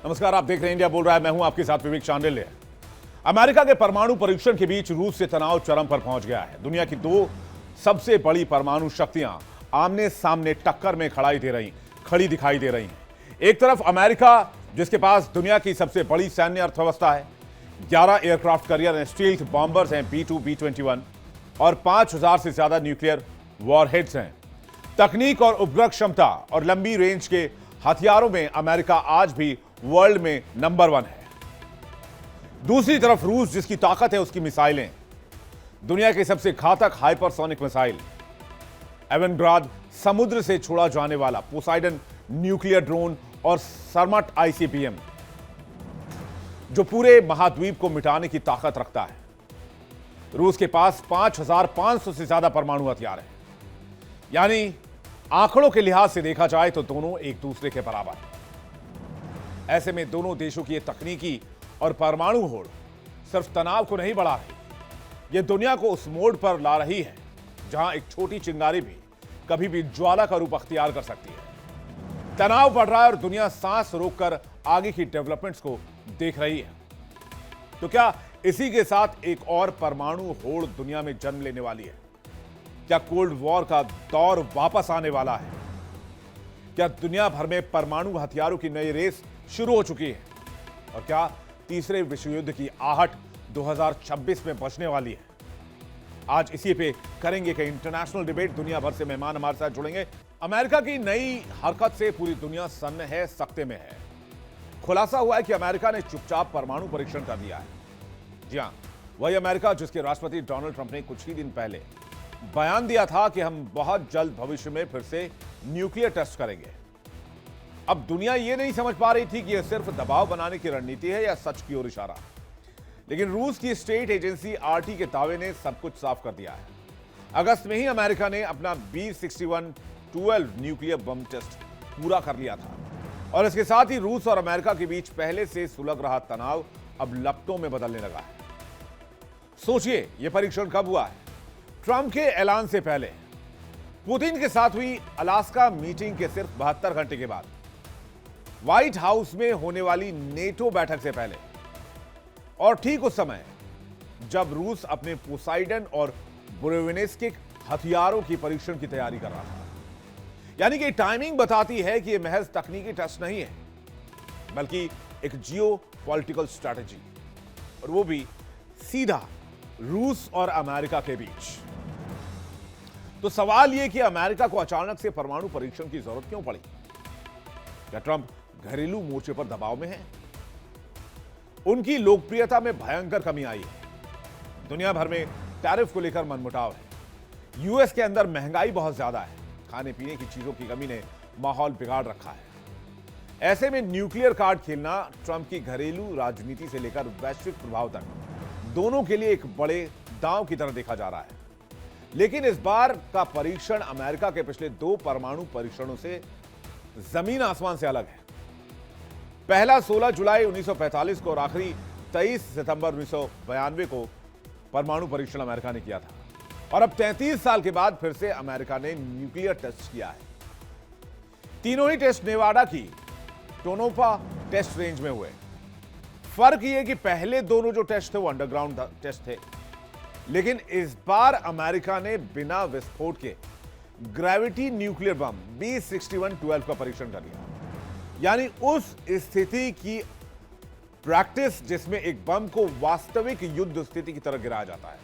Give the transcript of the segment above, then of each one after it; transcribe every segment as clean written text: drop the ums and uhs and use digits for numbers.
नमस्कार, आप देख रहे हैं इंडिया बोल रहा है। मैं हूं आपके साथ विवेक चांडिल्य। अमेरिका के परमाणु परीक्षण के बीच रूस से तनाव चरम पर पहुंच गया है। दुनिया की दो सबसे बड़ी परमाणु शक्तियां आमने सामने टक्कर में खड़ी दिखाई दे रही हैं। एक तरफ अमेरिका, जिसके पास दुनिया की सबसे बड़ी सैन्य अर्थव्यवस्था है, 11 aircraft carrier and stealth bombers हैं, B-2, B-21, और 5000 से ज्यादा न्यूक्लियर वॉरहेड्स हैं। तकनीक और उपग्रह क्षमता और लंबी रेंज के हथियारों में अमेरिका आज भी वर्ल्ड में नंबर 1 है। दूसरी तरफ रूस, जिसकी ताकत है उसकी मिसाइलें। दुनिया की सबसे घातक हाइपरसोनिक मिसाइल एवेनग्राद, समुद्र से छोड़ा जाने वाला पोसाइडन न्यूक्लियर ड्रोन और सरमट ICBM, जो पूरे महाद्वीप को मिटाने की ताकत रखता है। रूस के पास 5500 से ज्यादा परमाणु हथियार हैं। यानी आंकड़ों के लिहाज से देखा जाए तो दोनों एक दूसरे के बराबर हैं। ऐसे में दोनों देशों की तकनीकी और परमाणु होड़ सिर्फ तनाव को नहीं बढ़ा रही, यह दुनिया को उस मोड़ पर ला रही है जहां एक छोटी चिंगारी भी कभी भी ज्वाला का रूप अख्तियार कर सकती है। तनाव बढ़ रहा है और दुनिया सांस रोककर आगे की डेवलपमेंट्स को देख रही है। तो क्या इसी के साथ एक और परमाणु होड़ दुनिया में जन्म लेने वाली है? क्या कोल्ड वॉर का दौर वापस आने वाला है? क्या दुनिया भर में परमाणु हथियारों की नई रेस शुरू हो चुकी है? और क्या तीसरे विश्व युद्ध की आहट 2026 में बचने वाली है? आज इसी पे करेंगे कि इंटरनेशनल डिबेट। दुनिया भर से मेहमान हमारे साथ जुड़ेंगे। अमेरिका की नई हरकत से पूरी दुनिया सन्न है, सख्ते में है। खुलासा हुआ है कि अमेरिका ने चुपचाप परमाणु परीक्षण कर दिया है। जी हां, वही अमेरिका जिसके राष्ट्रपति डोनाल्ड ट्रंप ने कुछ ही दिन पहले बयान दिया था कि हम बहुत जल्द भविष्य में फिर से न्यूक्लियर टेस्ट करेंगे। अब दुनिया यह नहीं समझ पा रही थी कि यह सिर्फ दबाव बनाने की रणनीति है या सच की ओर इशारा। लेकिन रूस की स्टेट एजेंसी RT के दावे ने सब कुछ साफ कर दिया है। अगस्त में ही अमेरिका ने अपना B-61-12 न्यूक्लियर बम टेस्ट पूरा कर लिया था और इसके साथ ही रूस और अमेरिका के बीच पहले से सुलग रहा तनाव अब लपटों में बदलने लगा है। सोचिए, यह परीक्षण कब हुआ है? ट्रंप के ऐलान से पहले, पुतिन के साथ हुई अलास्का मीटिंग के सिर्फ 72 घंटे के बाद, व्हाइट हाउस में होने वाली नेटो बैठक से पहले, और ठीक उस समय जब रूस अपने पोसाइडन और बुरेविनेस्किक हथियारों की परीक्षण की तैयारी कर रहा था। यानी कि टाइमिंग बताती है कि यह महज तकनीकी टेस्ट नहीं है, बल्कि एक जियो पॉलिटिकल स्ट्रैटेजी, और वो भी सीधा रूस और अमेरिका के बीच। तो सवाल यह कि अमेरिका को अचानक से परमाणु परीक्षण की जरूरत क्यों पड़ी? क्या ट्रंप घरेलू मोर्चे पर दबाव में है? उनकी लोकप्रियता में भयंकर कमी आई है। दुनिया भर में टैरिफ को लेकर मनमुटाव है। यूएस के अंदर महंगाई बहुत ज्यादा है। खाने पीने की चीजों की कमी ने माहौल बिगाड़ रखा है। ऐसे में न्यूक्लियर कार्ड खेलना ट्रंप की घरेलू राजनीति से लेकर वैश्विक प्रभाव तक दोनों के लिए एक बड़े दांव की तरह देखा जा रहा है। लेकिन इस बार का परीक्षण अमेरिका के पिछले 2 परमाणु परीक्षणों से जमीन आसमान से अलग है। पहला 16 जुलाई 1945 को और आखिरी 23 सितंबर 1992 को परमाणु परीक्षण अमेरिका ने किया था। और अब 33 साल के बाद फिर से अमेरिका ने न्यूक्लियर टेस्ट किया है। तीनों ही टेस्ट नेवाडा की टोनोपा टेस्ट रेंज में हुए। फर्क यह कि पहले दोनों जो टेस्ट थे वो अंडरग्राउंड टेस्ट थे, लेकिन इस बार अमेरिका ने बिना विस्फोट के ग्रेविटी न्यूक्लियर बम B-61-12 का परीक्षण कर लिया। यानी उस स्थिति की प्रैक्टिस जिसमें एक बम को वास्तविक युद्ध स्थिति की तरह गिराया जाता है,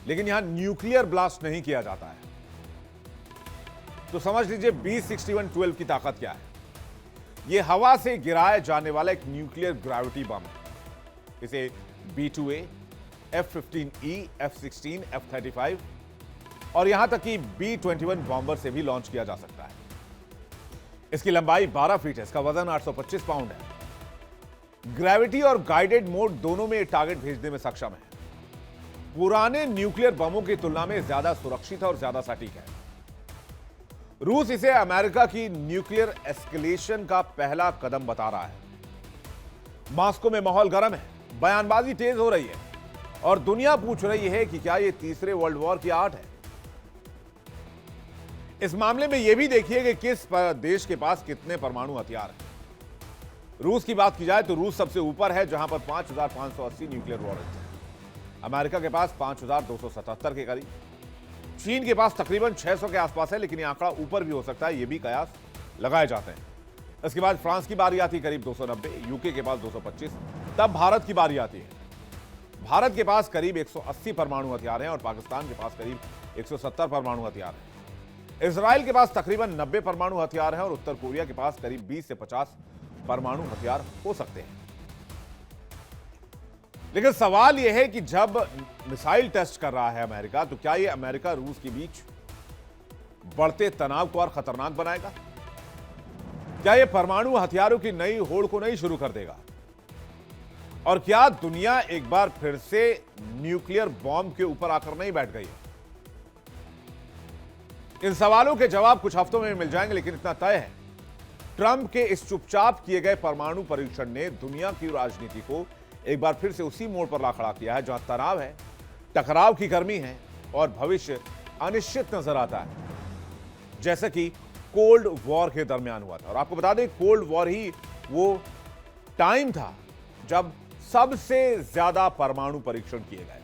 लेकिन यहां न्यूक्लियर ब्लास्ट नहीं किया जाता है। तो समझ लीजिए B-61-12 की ताकत क्या है। यह हवा से गिराया जाने वाला एक न्यूक्लियर ग्रेविटी बम है। इसे B-2A, F-15E, F-16, F-35 और यहां तक कि B-21 बॉम्बर से भी लॉन्च किया जा सकता है। इसकी लंबाई 12 फीट है, इसका वजन 825 पाउंड है। ग्रेविटी और गाइडेड मोड दोनों में टारगेट भेजने में सक्षम है। पुराने न्यूक्लियर बमों की तुलना में ज्यादा सुरक्षित और ज्यादा सटीक है। रूस इसे अमेरिका की न्यूक्लियर एस्केलेशन का पहला कदम बता रहा है। मॉस्को में माहौल गर्म है, बयानबाजी तेज हो रही है और दुनिया पूछ रही है कि क्या यह तीसरे वर्ल्ड वॉर की आहट है। इस मामले में यह भी देखिए कि किस देश के पास कितने परमाणु हथियार हैं। रूस की बात की जाए तो रूस सबसे ऊपर है, जहां पर 5,580 न्यूक्लियर वॉरेंट है। अमेरिका के पास 5,277 के करीब। चीन के पास तकरीबन 600 के आसपास है, लेकिन यह आंकड़ा ऊपर भी हो सकता है, यह भी कयास लगाए जाते हैं। इसके बाद फ्रांस की बारी आती है करीब 290, यूके के पास 225, तब भारत की बारी आती है। भारत के पास करीब 180 परमाणु हथियार हैं और पाकिस्तान के पास करीब 170 परमाणु हथियार हैं। इजराइल के पास तकरीबन 90 परमाणु हथियार हैं और उत्तर कोरिया के पास करीब 20 से 50 परमाणु हथियार हो सकते हैं। लेकिन सवाल यह है कि जब मिसाइल टेस्ट कर रहा है अमेरिका, तो क्या यह अमेरिका रूस के बीच बढ़ते तनाव को और खतरनाक बनाएगा? क्या यह परमाणु हथियारों की नई होड़ को नहीं शुरू कर देगा? और क्या दुनिया एक बार फिर से न्यूक्लियर बॉम्ब के ऊपर आकर नहीं बैठ गई है? इन सवालों के जवाब कुछ हफ्तों में मिल जाएंगे, लेकिन इतना तय है, ट्रंप के इस चुपचाप किए गए परमाणु परीक्षण ने दुनिया की राजनीति को एक बार फिर से उसी मोड़ पर ला खड़ा किया है, जहां तनाव है, टकराव की गर्मी है और भविष्य अनिश्चित नजर आता है, जैसे कि कोल्ड वॉर के दरमियान हुआ था। और आपको बता दें, कोल्ड वॉर ही वो टाइम था जब सबसे ज्यादा परमाणु परीक्षण किए गए।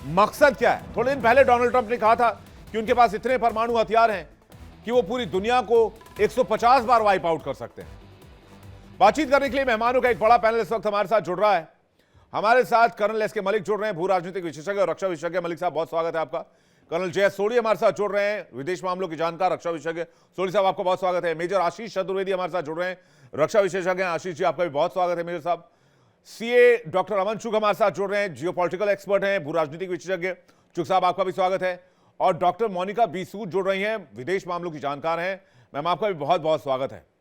मकसद क्या है? थोड़े दिन पहले डोनाल्ड ट्रंप ने कहा था कि उनके पास इतने परमाणु हथियार हैं कि वो पूरी दुनिया को 150 बार वाइप आउट कर सकते हैं। बातचीत करने के लिए मेहमानों का एक बड़ा पैनल इस वक्त हमारे साथ जुड़ रहा है। हमारे साथ कर्नल एस के मलिक जुड़ रहे हैं, भू राजनीतिक विशेषज्ञ और रक्षा विशेषज्ञ। मलिक साहब, बहुत स्वागत है आपका। कर्नल जयेश सोढ़ी हमारे साथ जुड़ रहे हैं, विदेश मामलों के जानकार, रक्षा विशेषज्ञ। सोढ़ी साहब, आपको बहुत स्वागत है। मेजर आशीष चतुर्वेदी हमारे साथ जुड़ रहे हैं, रक्षा विशेषज्ञ। आशीष जी, आपका भी बहुत स्वागत है मेजर साहब। सीए डॉक्टर अमन चुग हमारे साथ जुड़ रहे हैं, जियोपॉलिटिकल एक्सपर्ट हैं, भू राजनीतिक विशेषज्ञ। चुग साहब, आपका भी स्वागत है। और डॉक्टर मोनिका बी सूद जुड़ रही हैं, विदेश मामलों की जानकार हैं। मैम, आपका भी बहुत बहुत स्वागत है।